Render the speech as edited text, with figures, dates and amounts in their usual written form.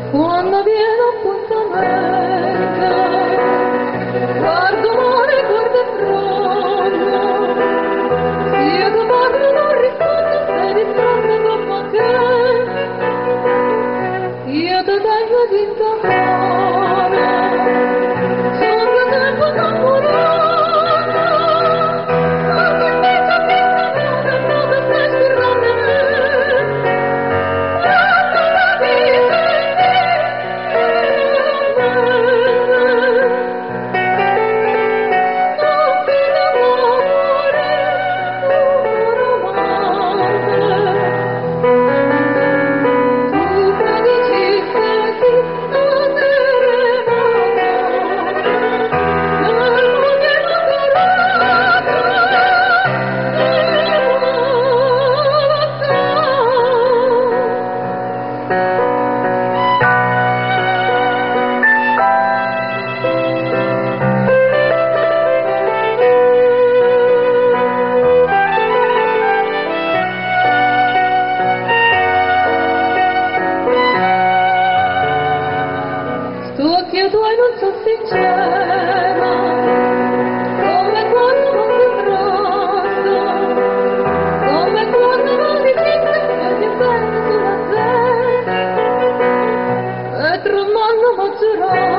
Quando viene appuntamento, guardo mare, guardo fronte, io che parlo non rispondo, sei distratto come te, io ti tengo di intorno, sotto tempo innamorata, ma per me capisco dove stai scorrendo me. Occhi tuoi non sono sincera, come quando non ti abbraccio, come quando non ti cinque e ti prendo sulla testa, e tremando mangerò.